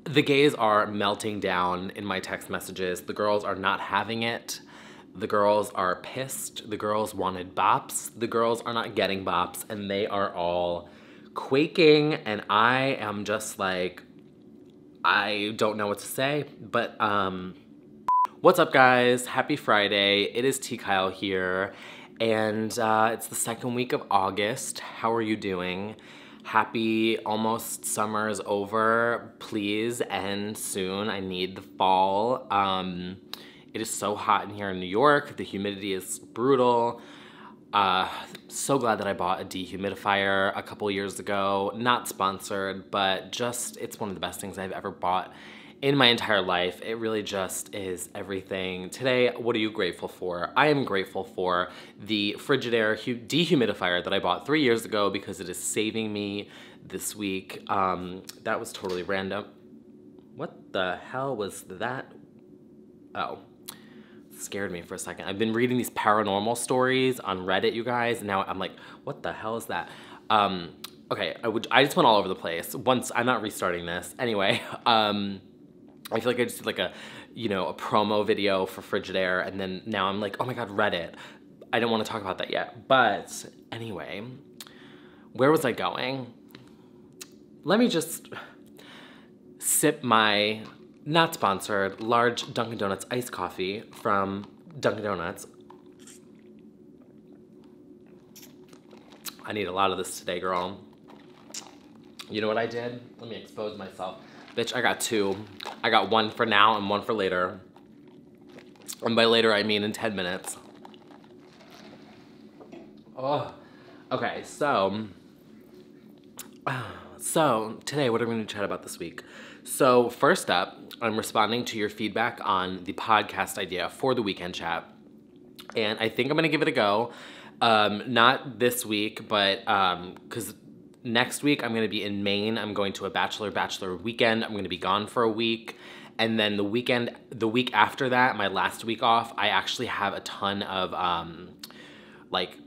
The gays are melting down in my text messages. The girls are not having it. The girls are pissed. The girls wanted bops. The girls are not getting bops, and they are all quaking, and I am just like, I don't know what to say, but what's up, guys? Happy Friday. It is T. Kyle here, and it's the second week of August. How are you doing? Happy almost summer is over. Please end soon. I need the fall. It is so hot in here in New York. The humidity is brutal. So glad that I bought a dehumidifier a couple years ago. Not sponsored, but just, it's one of the best things I've ever bought in my entire life. It really just is everything. Today, what are you grateful for? I am grateful for the Frigidaire dehumidifier that I bought 3 years ago because it is saving me this week. That was totally random. What the hell was that? Oh. Scared me for a second. I've been reading these paranormal stories on Reddit, you guys, and now I'm like, what the hell is that? Okay, I just went all over the place. I'm not restarting this. Anyway, I feel like I just did like a promo video for Frigidaire, and then now I'm like, oh my God, Reddit. I don't want to talk about that yet. But anyway, where was I going? Let me just sip my not sponsored, large Dunkin' Donuts iced coffee from Dunkin' Donuts. I need a lot of this today, girl. You know what I did? Let me expose myself. Bitch, I got two. I got one for now and one for later. And by later, I mean in 10 minutes. Oh, okay, so today, what are we gonna chat about this week? So first up, I'm responding to your feedback on the podcast idea for the weekend chat. And I think I'm gonna give it a go. Not this week, but because next week I'm gonna be in Maine. I'm going to a bachelor weekend. I'm gonna be gone for a week. And then the week after that, my last week off, I actually have a ton of like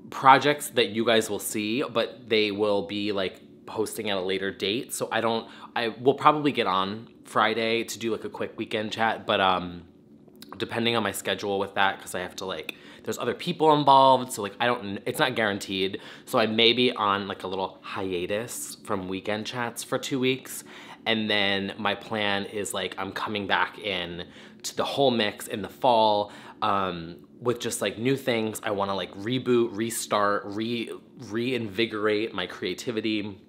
projects that you guys will see, but they will be like posting at a later date. So I will probably get on Friday to do like a quick weekend chat, but depending on my schedule with that, because I have to there's other people involved, so it's not guaranteed. So I may be on like a little hiatus from weekend chats for 2 weeks, and then my plan is I'm coming back in to the whole mix in the fall with just new things. I want to reboot, restart, reinvigorate my creativity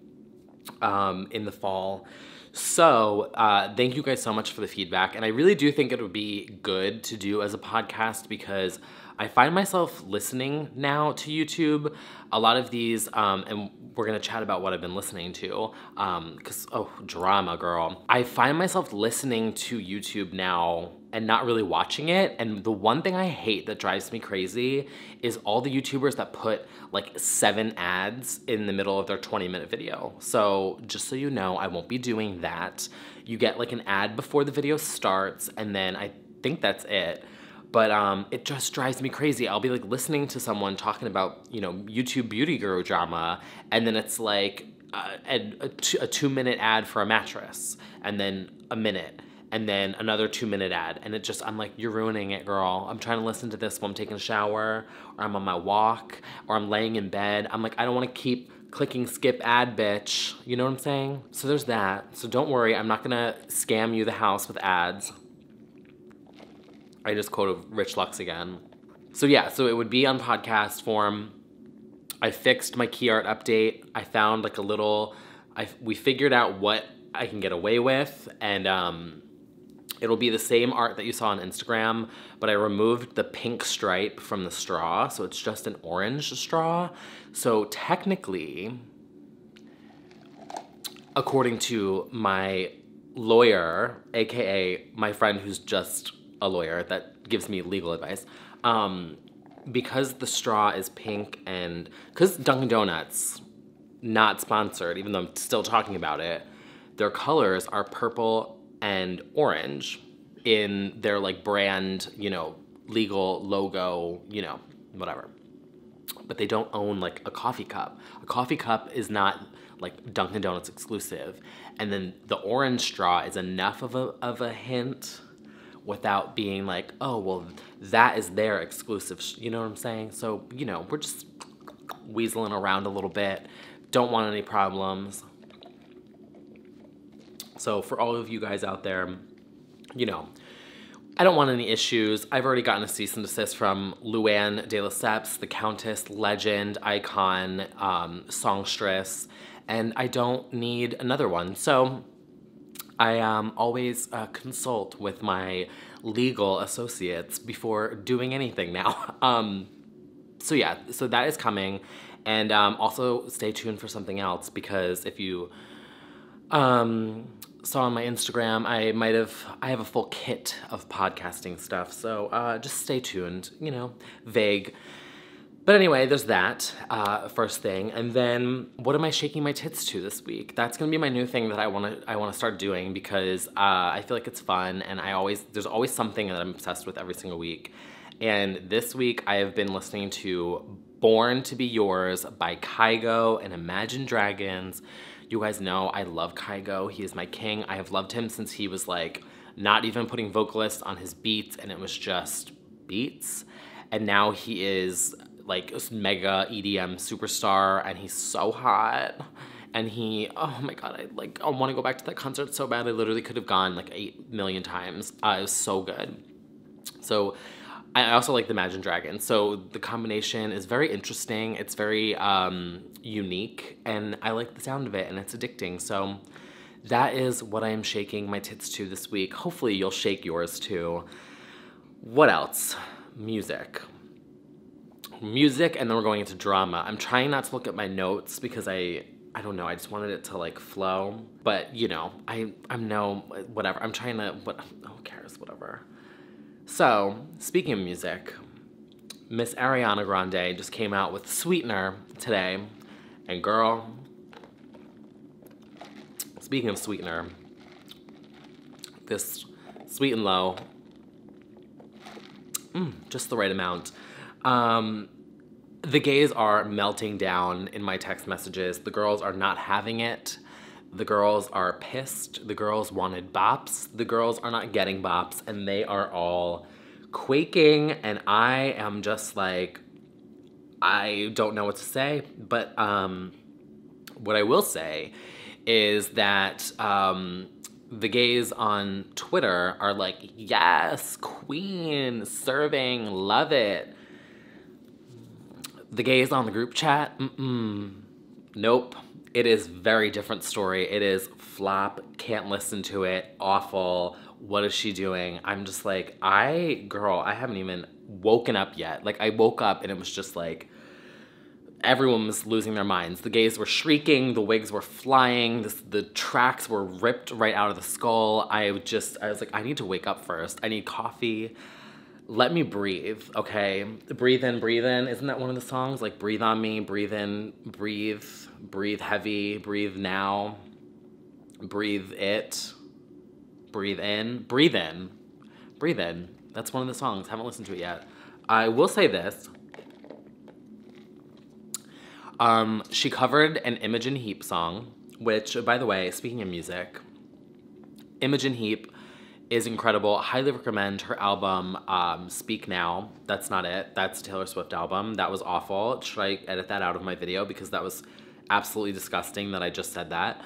in the fall. So thank you guys so much for the feedback, and I really do think it would be good to do as a podcast because I find myself listening now to YouTube. A lot of these, and we're gonna chat about what I've been listening to, because, oh, drama, girl. I find myself listening to YouTube now and not really watching it, and the one thing I hate that drives me crazy is all the YouTubers that put 7 ads in the middle of their 20-minute video. So just so you know, I won't be doing that. You get an ad before the video starts, and then I think that's it. But it just drives me crazy. I'll be listening to someone talking about, YouTube beauty guru drama, and then it's a 2-minute ad for a mattress, and then a minute, and then another 2-minute ad. And I'm like, you're ruining it, girl. I'm trying to listen to this while I'm taking a shower, or I'm on my walk, or I'm laying in bed. I'm like, I don't want to keep clicking skip ad, bitch. You know what I'm saying? So there's that. So don't worry, I'm not gonna scam you the house with ads. I just quoted Rich Lux again. So yeah, so it would be on podcast form. I fixed my key art update. I found we figured out what I can get away with, and it'll be the same art that you saw on Instagram, but I removed the pink stripe from the straw, so it's just an orange straw. So technically, according to my lawyer, AKA my friend who's just a lawyer that gives me legal advice, because the straw is pink, and because Dunkin' Donuts, not sponsored, even though I'm still talking about it, their colors are purple and orange in their brand, legal logo, whatever. But they don't own a coffee cup. A coffee cup is not like Dunkin' Donuts exclusive. And then the orange straw is enough of a hint without being like, oh, well, that is their exclusive, you know what I'm saying? So, you know, we're just weaseling around a little bit. Don't want any problems. So for all of you guys out there, you know, I don't want any issues. I've already gotten a cease and desist from Luann de Lesseps, the Countess, legend, icon, songstress, and I don't need another one. So I always consult with my legal associates before doing anything now. So yeah, so that is coming. And also stay tuned for something else, because if you saw on my Instagram, I have a full kit of podcasting stuff. So just stay tuned, you know, vague. But anyway, there's that first thing. And then what am I shaking my tits to this week? That's gonna be my new thing that I wanna start doing, because I feel like it's fun, and there's always something that I'm obsessed with every single week. And this week I have been listening to Born to Be Yours by Kygo and Imagine Dragons. You guys know I love Kygo. He is my king. I have loved him since he was like not even putting vocalists on his beats, and it was just beats. And now he is like a mega EDM superstar, and he's so hot. And oh my God, I want to go back to that concert so bad. I literally could have gone like 8 million times. It was so good. So I also like the Imagine Dragons. So the combination is very interesting. It's very unique, and I like the sound of it, and it's addicting. So that is what I am shaking my tits to this week. Hopefully you'll shake yours too. What else? Music, and then we're going into drama. I'm trying not to look at my notes because I don't know, I just wanted it to like flow. But you know, I'm no, whatever. I'm trying to, who cares, whatever. So, speaking of music, Miss Ariana Grande just came out with Sweetener today. And girl, speaking of Sweetener, this Sweet and Low, just the right amount. The gays are melting down in my text messages. The girls are not having it. The girls are pissed. The girls wanted bops. The girls are not getting bops, and they are all quaking, and I am just like, I don't know what to say, but what I will say is that the gays on Twitter are like, yes, queen, serving, love it. The gays on the group chat, nope. It is very different story. It is flop, can't listen to it, awful, what is she doing? I'm just like, girl, I haven't even woken up yet. Like, I woke up and it was just like, everyone was losing their minds. The gays were shrieking, the wigs were flying, the tracks were ripped right out of the skull. I was like, I need to wake up first. I need coffee. Let me breathe, okay? Breathe in, breathe in. Isn't that one of the songs? Like, breathe on me, breathe in, breathe heavy, breathe now, breathe it, breathe in, breathe in, breathe in. That's one of the songs. Haven't listened to it yet. I will say this. She covered an Imogen Heap song, which, by the way, speaking of music, Imogen Heap is incredible. Highly recommend her album, Speak Now. That's not it. That's a Taylor Swift album. That was awful. Should I edit that out of my video? Because that was absolutely disgusting that I just said that.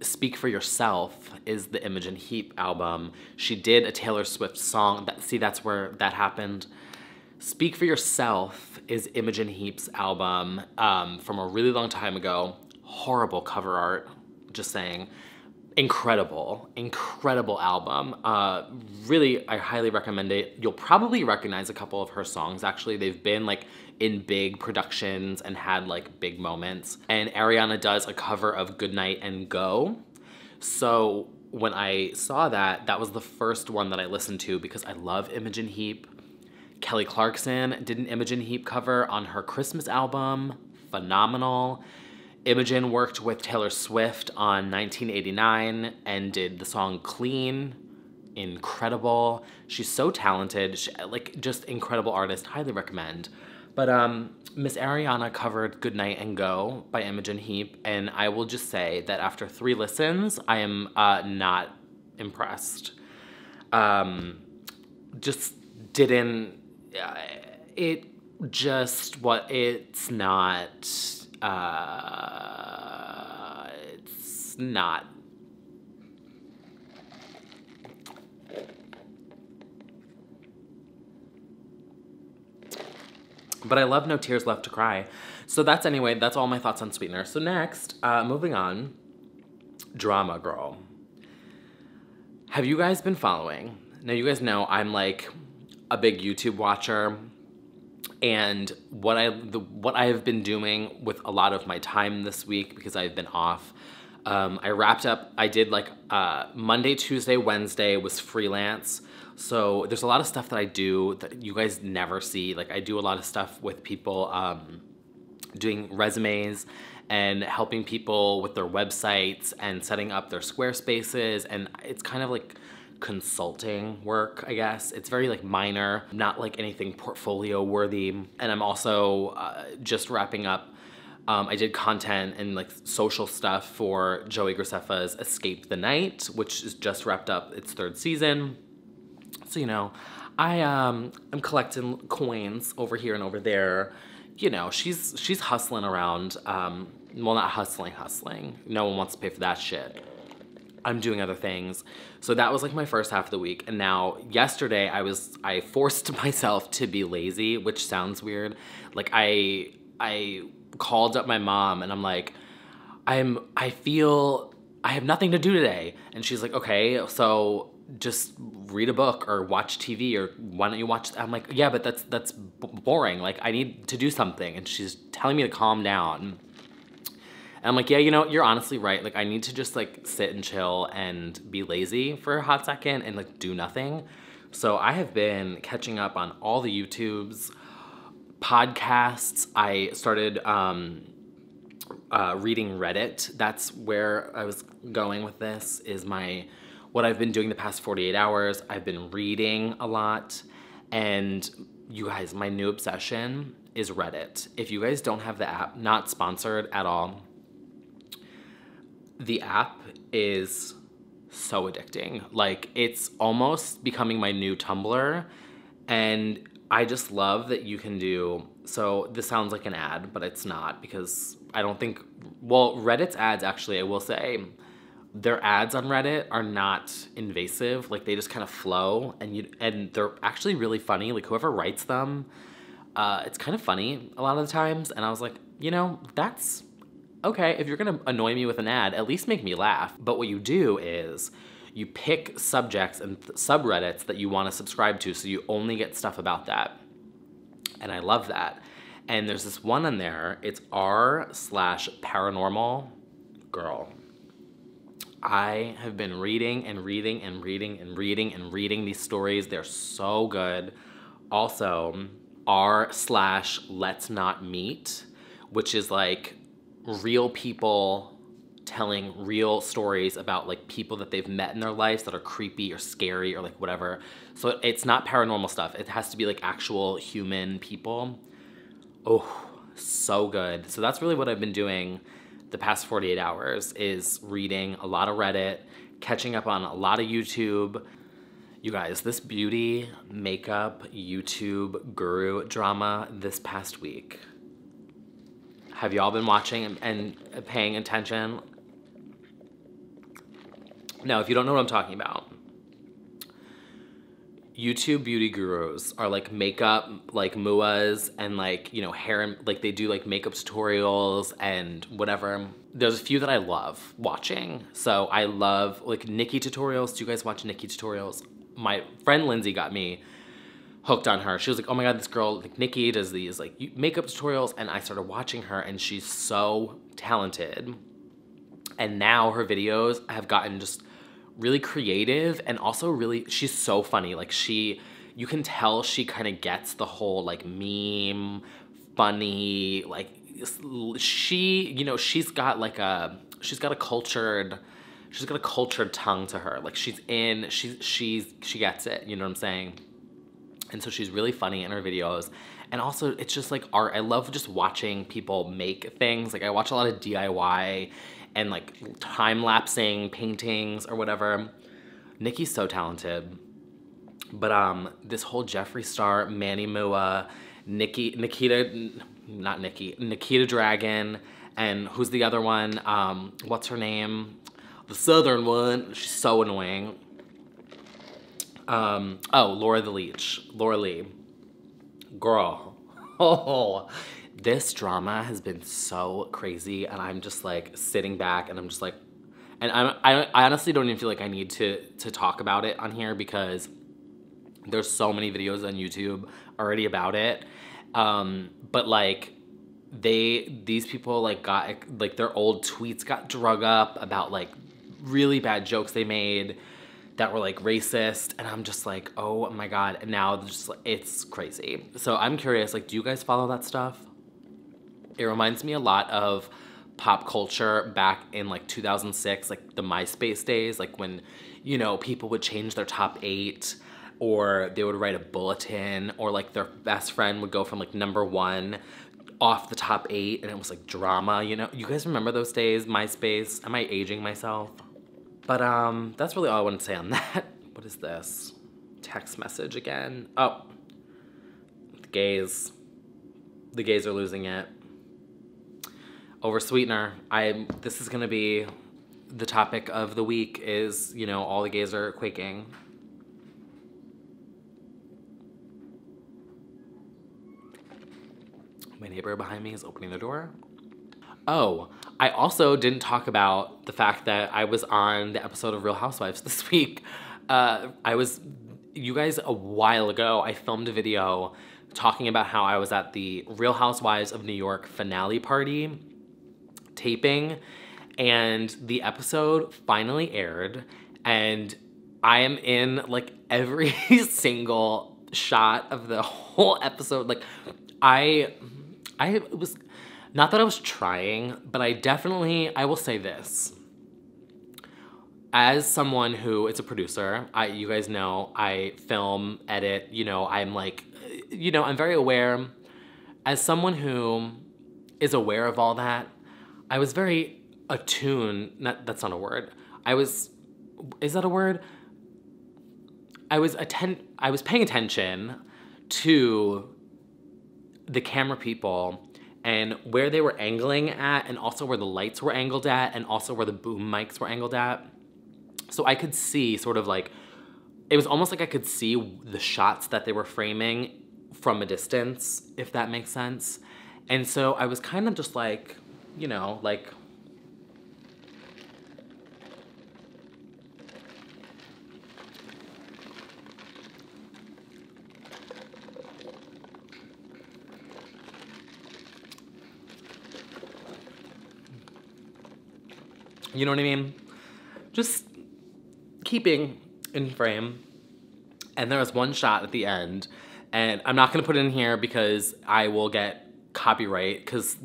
Speak for Yourself is the Imogen Heap album. She did a Taylor Swift song. That's where that happened. Speak for Yourself is Imogen Heap's album from a really long time ago. Horrible cover art, just saying. Incredible album. Really, I highly recommend it. You'll probably recognize a couple of her songs, actually. They've been like in big productions and had like big moments. And Ariana does a cover of Goodnight and Go. So when I saw that, that was the first one that I listened to because I love Imogen Heap. Kelly Clarkson did an Imogen Heap cover on her Christmas album. Phenomenal. Imogen worked with Taylor Swift on 1989 and did the song Clean. Incredible. She's so talented. Just incredible artist. Highly recommend. But Miss Ariana covered Good Night and Go by Imogen Heap, and I will just say that after 3 listens, I am not impressed. Just didn't, it just, what, it's not, it's not. But I love No Tears Left to Cry. So that's all my thoughts on Sweetener. So next, moving on, Drama Girl. Have you guys been following? Now you guys know I'm like a big YouTube watcher, and what I have been doing with a lot of my time this week, because I've been off, I wrapped up, I did like Monday, Tuesday, Wednesday was freelance. So there's a lot of stuff that I do that you guys never see. Like I do a lot of stuff with people doing resumes and helping people with their websites and setting up their Squarespaces, and it's kind of like consulting work, I guess. It's very like minor, not like anything portfolio worthy. And I'm also just wrapping up, I did content and like social stuff for Joey Graceffa's Escape the Night, which is just wrapped up its 3rd season. So, you know, I'm collecting coins over here and over there. You know, she's hustling around. Well, not hustling. No one wants to pay for that shit. I'm doing other things. So that was like my first half of the week. And now yesterday I forced myself to be lazy, which sounds weird. Like I called up my mom and I'm like, I feel I have nothing to do today. And she's like, okay, so just read a book or watch TV, or why don't you watch? I'm like, yeah, but that's boring. Like I need to do something. And she's telling me to calm down. And I'm like, yeah, you know, you're honestly right. Like I need to just like sit and chill and be lazy for a hot second and like do nothing. So I have been catching up on all the YouTubes, podcasts. I started reading Reddit. That's where I was going with this, is what I've been doing the past 48 hours. I've been reading a lot, and you guys, my new obsession is Reddit. If you guys don't have the app, not sponsored at all, the app is so addicting. Like it's almost becoming my new Tumblr, and I just love that you can do, so this sounds like an ad, but it's not, because I don't think, well, Reddit's ads actually, I will say, their ads on Reddit are not invasive. Like they just kind of flow, and they're actually really funny. Like whoever writes them, it's kind of funny a lot of the times. And I was like, you know, that's okay. If you're gonna annoy me with an ad, at least make me laugh. But what you do is you pick subjects and subreddits that you want to subscribe to, so you only get stuff about that. And I love that. And there's this one on there, it's r/paranormal. Girl, I have been reading these stories. They're so good. Also, r/let's not meet, which is like real people telling real stories about like people that they've met in their lives that are creepy or scary or like whatever. So it's not paranormal stuff. It has to be like actual human people. Oh, so good. So that's really what I've been doing the past 48 hours, is reading a lot of Reddit, catching up on a lot of YouTube. You guys, this beauty, makeup, YouTube guru drama this past week. Have y'all been watching and paying attention? Now, if you don't know what I'm talking about, YouTube beauty gurus are like makeup, like muas, and like, you know, hair, and like they do like makeup tutorials and whatever. There's a few that I love watching. So I love like Nikki tutorials. Do you guys watch Nikki tutorials? My friend Lindsay got me hooked on her. She was like, oh my God, this girl, like Nikki does these like makeup tutorials. And I started watching her, and she's so talented. And now her videos have gotten just really creative, and also really, she's so funny. Like you can tell she kind of gets the whole like meme, funny, like you know, she's got a cultured tongue to her. Like she gets it, you know what I'm saying? And so she's really funny in her videos. And also, it's just like art. I love just watching people make things. Like, I watch a lot of DIY and like time-lapsing paintings or whatever. Nikki's so talented. But this whole Jeffree Star, Manny Mua, Nikita Dragon, and who's the other one? What's her name? The southern one. She's so annoying. Laura Lee. Girl. Oh, this drama has been so crazy, and I'm just like sitting back and I'm just like, and I honestly don't even feel like I need to talk about it on here because there's so many videos on YouTube already about it. But like these people like got like their old tweets got drug up about like really bad jokes they made that were like racist, and I'm just like, oh my God. And now just it's crazy. So I'm curious, like, do you guys follow that stuff? It reminds me a lot of pop culture back in like 2006, like the MySpace days, like when, you know, people would change their top 8, or they would write a bulletin, or like their best friend would go from like #1 off the top 8, and it was like drama, you know? You guys remember those days, MySpace? Am I aging myself? But that's really all I want to say on that. What is this? Text message again. Oh, the gays. The gays are losing it. Over sweetener. This is gonna be the topic of the week is, you know, all the gays are quaking. My neighbor behind me is opening the door. Oh, I also didn't talk about the fact that I was on the episode of Real Housewives this week. You guys, a while ago, I filmed a video talking about how I was at the Real Housewives of New York finale party taping, and the episode finally aired, and I am in like every single shot of the whole episode. Like, I was, not that I was trying, but I will say this. As someone who is a producer, you guys know, I film, edit, you know, I'm like, you know, I'm very aware. As someone who is aware of all that, I was very attuned, that's not a word. Is that a word? I was paying attention to the camera people and where they were angling at, and also where the lights were angled at, and also where the boom mics were angled at. So I could see sort of like, it was almost like I could see the shots that they were framing from a distance, if that makes sense. And so I was kind of just like, you know, like, you know what I mean? Just keeping in frame. And there was one shot at the end, and I'm not gonna put it in here because I will get copyright, because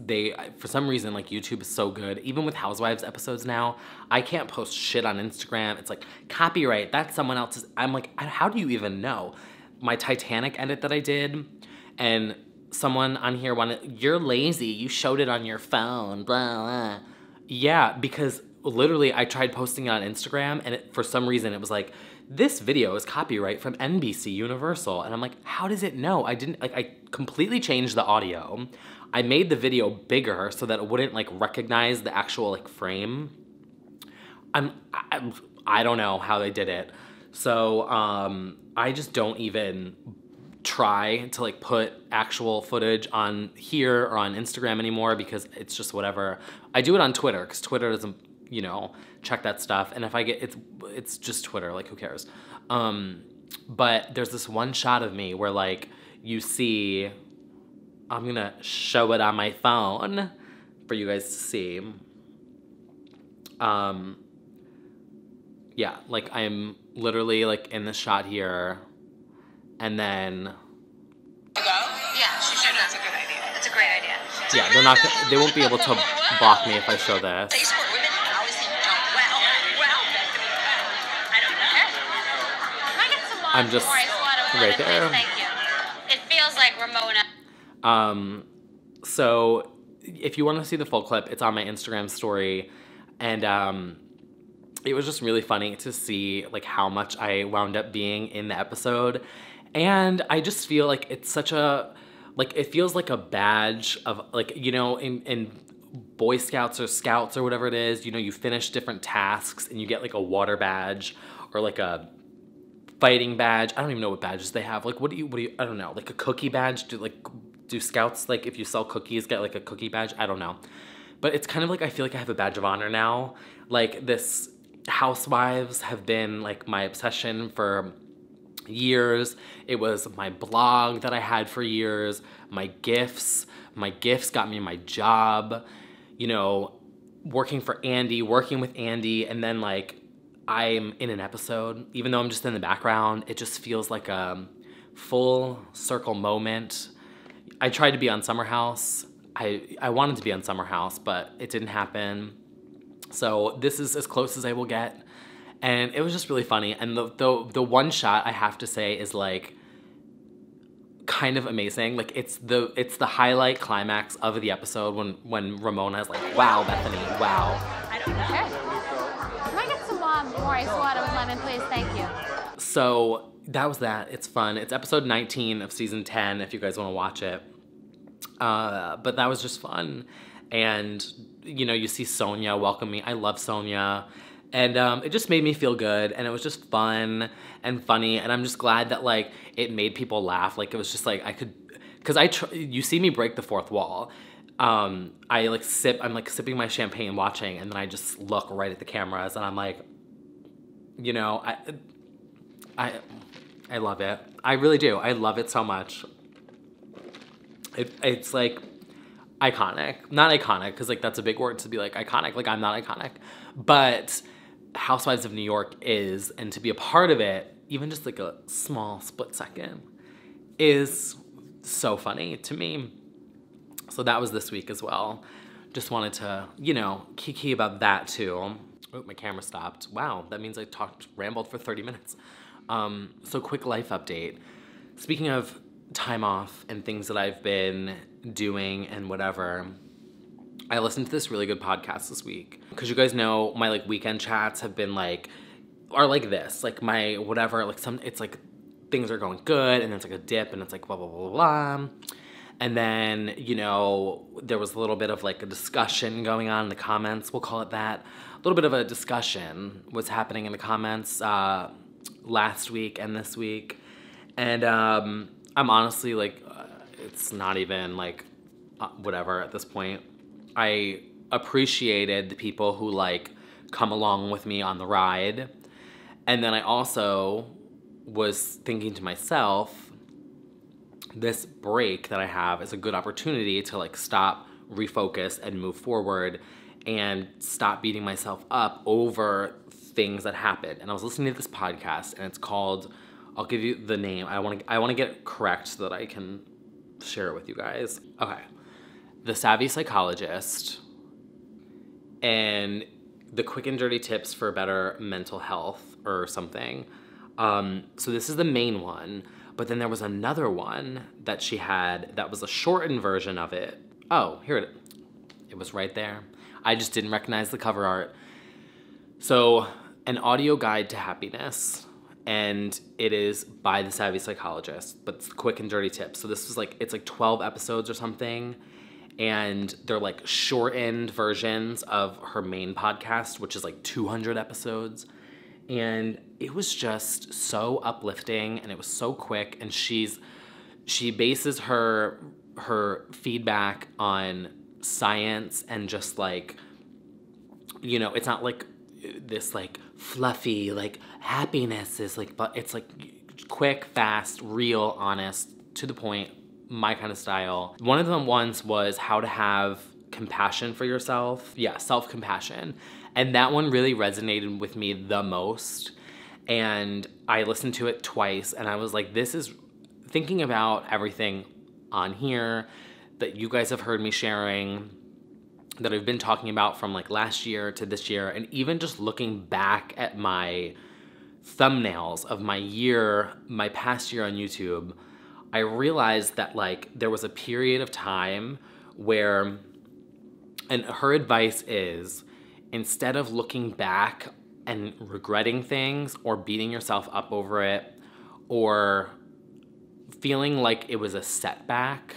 for some reason, like, YouTube is so good. Even with Housewives episodes now, I can't post shit on Instagram. It's like, copyright, that's someone else's. I'm like, how do you even know? My Titanic edit that I did, and someone on here wanted, you're lazy, you showed it on your phone, blah, blah. Yeah, because literally I tried posting it on Instagram, and for some reason it was like, this video is copyright from NBC Universal. And I'm like, how does it know? I completely changed the audio. I made the video bigger so that it wouldn't like recognize the actual like frame. I don't know how they did it. So I just don't even try to like put actual footage on here or on Instagram anymore, because it's just whatever. I do it on Twitter because Twitter doesn't, you know, check that stuff. And if I get, it's just Twitter, like, who cares? But there's this one shot of me where like you see, I'm gonna show it on my phone for you guys to see. Yeah, like I'm literally like in this shot here, and then yeah, she should. That's a good idea. That's a great idea. yeah, they won't be able to block me if I show this. They support women. Obviously, don't. Well. I don't know. Can I get some water? I'm just right there. Thank you. It feels like Ramona. So if you want to see the full clip, it's on my Instagram story. And it was just really funny to see like how much I wound up being in the episode. And I just feel like it's such a, like, it feels like a badge of, like, you know, in Boy Scouts or Scouts or whatever it is, you know, you finish different tasks and you get like a water badge or like a fighting badge. I don't even know what badges they have. Like, what do you, I don't know, like a cookie badge? Do Scouts, like, if you sell cookies, get like a cookie badge? I don't know. But it's kind of like, I feel like I have a badge of honor now. Like, this Housewives have been like my obsession for years. It was my blog that I had for years. My gifts got me my job, you know, working with Andy, and then like I'm in an episode, even though I'm just in the background. It just feels like a full circle moment. I tried to be on Summer House. I wanted to be on Summer House, but it didn't happen. So this is as close as I will get. And it was just really funny. And the one shot, I have to say, is like kind of amazing. Like, it's the highlight climax of the episode when Ramona is like, wow, Bethany, wow. I don't know. Okay. Can I get some more ice water with lemon, please? Thank you. So that was that. It's fun. It's episode 19 of season 10 if you guys want to watch it. But that was just fun. And, you know, you see Sonia welcome me. I love Sonia. And it just made me feel good. And it was just fun and funny. And I'm just glad that, like, it made people laugh. Like, it was just, like, I could... Because you see me break the fourth wall. I'm, like, sipping my champagne watching. And then I just look right at the cameras. And I'm like, you know, I love it. I really do. I love it so much. It's like iconic. Not iconic, because like that's a big word to be like iconic. Like, I'm not iconic. But Housewives of New York is, and to be a part of it, even just like a small split second, is so funny to me. So that was this week as well. Just wanted to, you know, kiki about that too. Oh, my camera stopped. Wow, that means I rambled for 30 minutes. So quick life update. Speaking of time off and things that I've been doing and whatever, I listened to this really good podcast this week. Because you guys know my like weekend chats have been like, are like this. Like my whatever, like it's like things are going good and then it's like a dip and it's like blah, blah, blah, blah. And then, you know, there was a little bit of like a discussion going on in the comments. We'll call it that. A little bit of a discussion was happening in the comments last week and this week. And I'm honestly like, it's not even like whatever at this point. I appreciated the people who like come along with me on the ride. And then I also was thinking to myself, this break that I have is a good opportunity to like stop, refocus, and move forward and stop beating myself up over things that happened. And I was listening to this podcast and it's called, I'll give you the name. I want to get it correct so that I can share it with you guys. Okay. The Savvy Psychologist and the Quick and Dirty Tips for Better Mental Health or something. So this is the main one, but then there was another one that she had that was a shortened version of it. Oh, here it is. It was right there. I just didn't recognize the cover art. So, an audio guide to happiness. And it is by the Savvy Psychologist, but it's quick and dirty tips. So this was like, it's like 12 episodes or something. And they're like shortened versions of her main podcast, which is like 200 episodes. And it was just so uplifting and it was so quick. And she bases her feedback on science and just like, you know, it's not like this like fluffy like happiness is like, but it's like quick, fast, real, honest, to the point, my kind of style. One of them once was how to have compassion for yourself. Yeah, self-compassion. And that one really resonated with me the most. And I listened to it twice and I was like, this is thinking about everything on here that you guys have heard me sharing, that I've been talking about from like last year to this year, and even just looking back at my thumbnails of my past year on YouTube, I realized that like there was a period of time where, and her advice is, instead of looking back and regretting things or beating yourself up over it or feeling like it was a setback,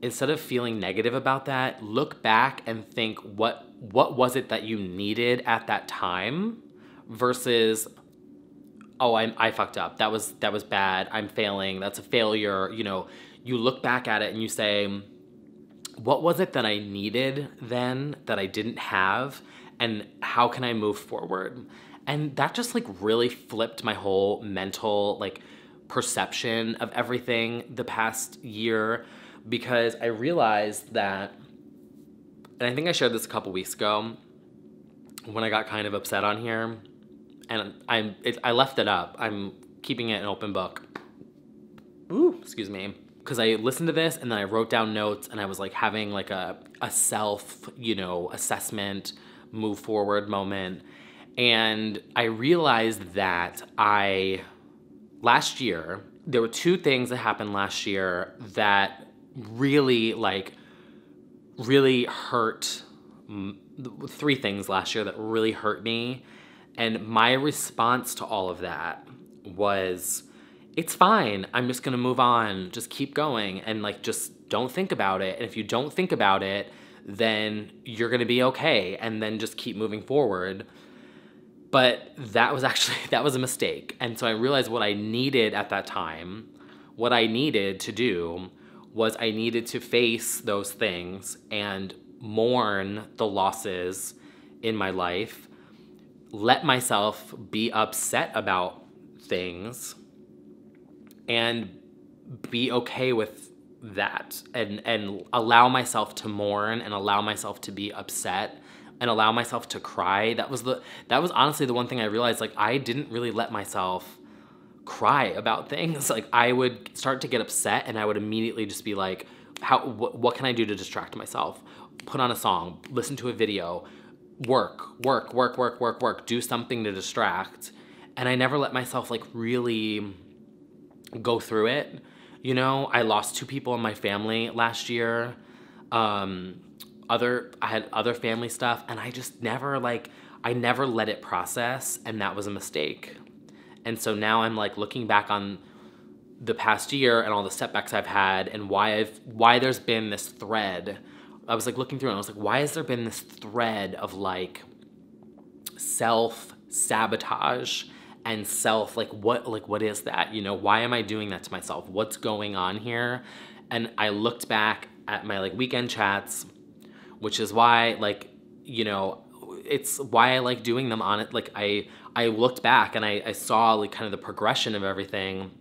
instead of feeling negative about that, look back and think what was it that you needed at that time versus, oh, I fucked up. That was bad. I'm failing. That's a failure. You know, you look back at it and you say, what was it that I needed then that I didn't have, and how can I move forward? And that just like really flipped my whole mental like perception of everything the past year, because I realized that, and I think I shared this a couple weeks ago when I got kind of upset on here, and I left it up. I'm keeping it an open book. Ooh, excuse me. Because I listened to this and then I wrote down notes and I was like having like a self, you know, assessment, move forward moment. And I realized that last year, there were two things that happened last year that really hurt, three things last year that really hurt me. And my response to all of that was, it's fine. I'm just gonna move on. Just keep going and like just don't think about it. And if you don't think about it, then you're gonna be okay. And then just keep moving forward. But that was a mistake. And so I realized what I needed at that time, what I needed to do was I needed to face those things and mourn the losses in my life, let myself be upset about things, and be okay with that, and allow myself to mourn and allow myself to be upset and allow myself to cry. That was honestly the one thing I realized, like I didn't really let myself cry about things. Like I would start to get upset and I would immediately just be like, what can I do to distract myself? Put on a song, listen to a video, work, do something to distract. And I never let myself like really go through it. You know, I lost 2 people in my family last year. I had other family stuff, and I just never I never let it process, and that was a mistake. And so now I'm like looking back on the past year and all the setbacks I've had and why there's been this thread. I was like looking through and I was like, why has there been this thread of like self-sabotage and what is that? You know, why am I doing that to myself? What's going on here? And I looked back at my like weekend chats, which is why it's why I like doing them on it. Like I looked back and I saw like kind of the progression of everything.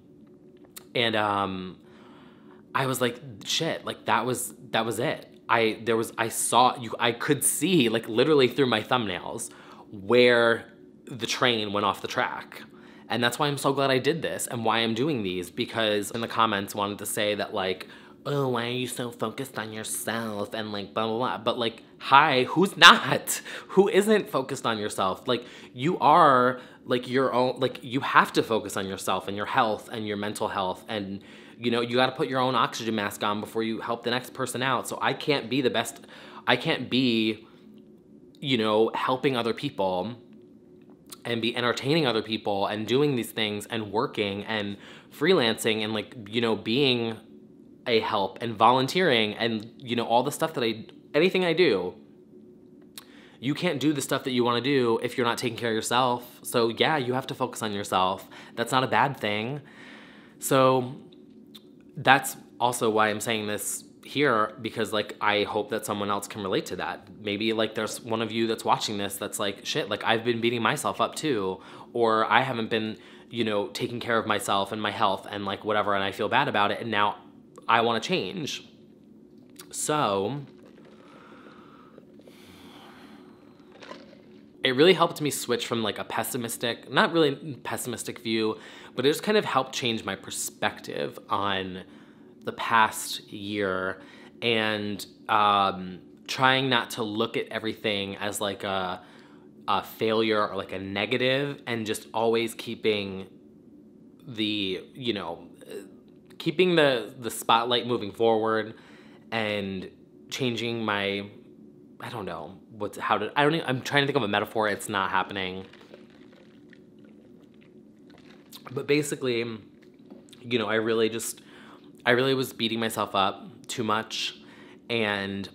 And I was like, shit, like that was it. I could see like literally through my thumbnails where the train went off the track. And that's why I'm so glad I did this and why I'm doing these, because in the comments wanted to say that like, oh, why are you so focused on yourself and like blah, blah, blah. But like, hi, who's not? Who isn't focused on yourself? Like you are like your own, like you have to focus on yourself and your health and your mental health. And you know, you got to put your own oxygen mask on before you help the next person out. So I can't be the best. I can't be, you know, helping other people and be entertaining other people and doing these things and working and freelancing and like, you know, being a help and volunteering and, you know, all the stuff that anything I do. You can't do the stuff that you want to do if you're not taking care of yourself. So yeah, you have to focus on yourself. That's not a bad thing. So that's also why I'm saying this here, because like I hope that someone else can relate to that. Maybe like there's one of you that's watching this that's like, shit, like I've been beating myself up too, or I haven't been, you know, taking care of myself and my health and like whatever, and I feel bad about it, and now I want to change. So it really helped me switch from like a pessimistic, not really pessimistic view, but it just kind of helped change my perspective on the past year, and trying not to look at everything as like a failure or like a negative, and just always keeping the, you know, keeping the spotlight moving forward and changing my, I don't know, I'm trying to think of a metaphor. It's not happening. But basically, you know, I really was beating myself up too much and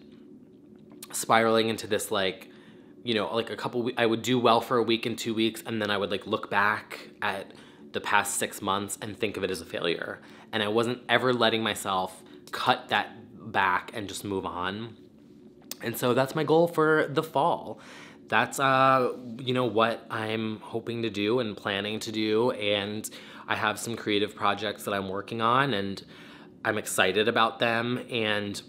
spiraling into this, like, you know, like I would do well for a week and 2 weeks, and then I would like look back at the past 6 months and think of it as a failure. And I wasn't ever letting myself cut that back and just move on. And so that's my goal for the fall. That's, you know, what I'm hoping to do and planning to do. And I have some creative projects that I'm working on, and I'm excited about them. And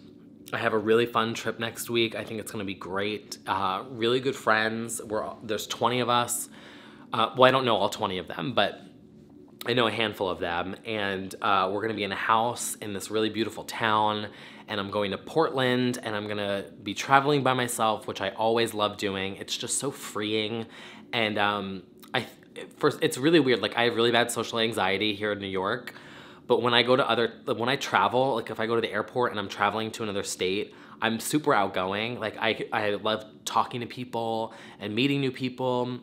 I have a really fun trip next week. I think it's going to be great. Really good friends. There's 20 of us. Well, I don't know all 20 of them, but I know a handful of them. And we're going to be in a house in this really beautiful town. And I'm going to Portland, and I'm going to be traveling by myself, which I always love doing. It's just so freeing. And it's really weird. Like, I have really bad social anxiety here in New York. But when I travel, like if I go to the airport and I'm traveling to another state, I'm super outgoing. Like, I love talking to people and meeting new people.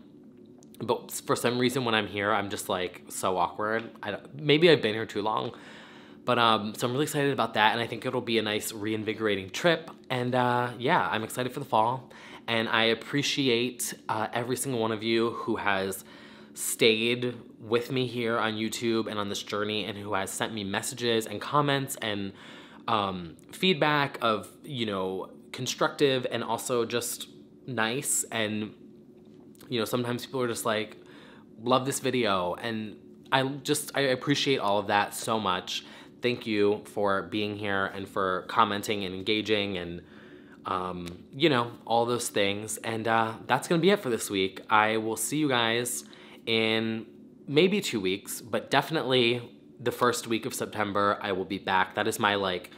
But for some reason, when I'm here, I'm just like so awkward. Maybe I've been here too long. But so I'm really excited about that, and I think it'll be a nice reinvigorating trip. And yeah, I'm excited for the fall. And I appreciate every single one of you who has stayed with me here on YouTube and on this journey, and who has sent me messages and comments and feedback of, you know, constructive and also just nice. And, you know, sometimes people are just like, love this video. And I appreciate all of that so much. Thank you for being here and for commenting and engaging and, you know, all those things. And that's going to be it for this week. I will see you guys in maybe 2 weeks, but definitely the first week of September, I will be back. That is my, like,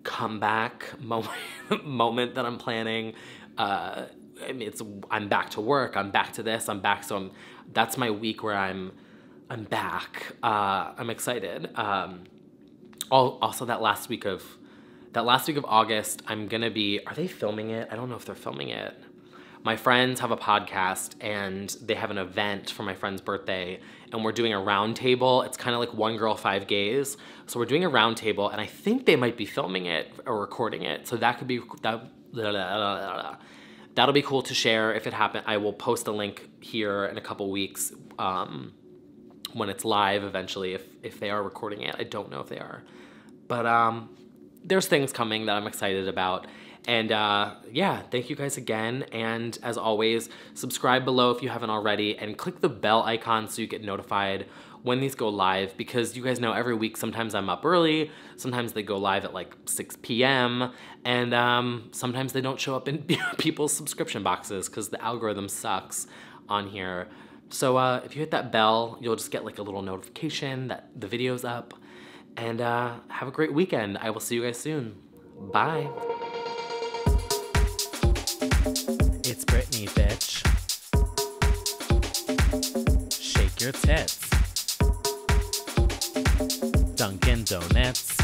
comeback moment that I'm planning. I mean, I'm back to work. I'm back to this. I'm back. So that's my week where I'm back. I'm excited. Also, that last week of August, I'm gonna be. Are they filming it? I don't know if they're filming it. My friends have a podcast, and they have an event for my friend's birthday, and we're doing a round table. It's kind of like One Girl, Five Gays. So we're doing a round table, and I think they might be filming it or recording it. So that could be that'll be cool to share if it happens. I will post a link here in a couple weeks when it's live eventually, if they are recording it. I don't know if they are. But there's things coming that I'm excited about. And yeah, thank you guys again. And as always, subscribe below if you haven't already, and click the bell icon so you get notified when these go live, because you guys know every week sometimes I'm up early, sometimes they go live at like 6 p.m. and sometimes they don't show up in people's subscription boxes because the algorithm sucks on here. So if you hit that bell, you'll just get like a little notification that the video's up. And have a great weekend. I will see you guys soon. Bye. It's Britney, bitch. Shake your tits. Dunkin' Donuts.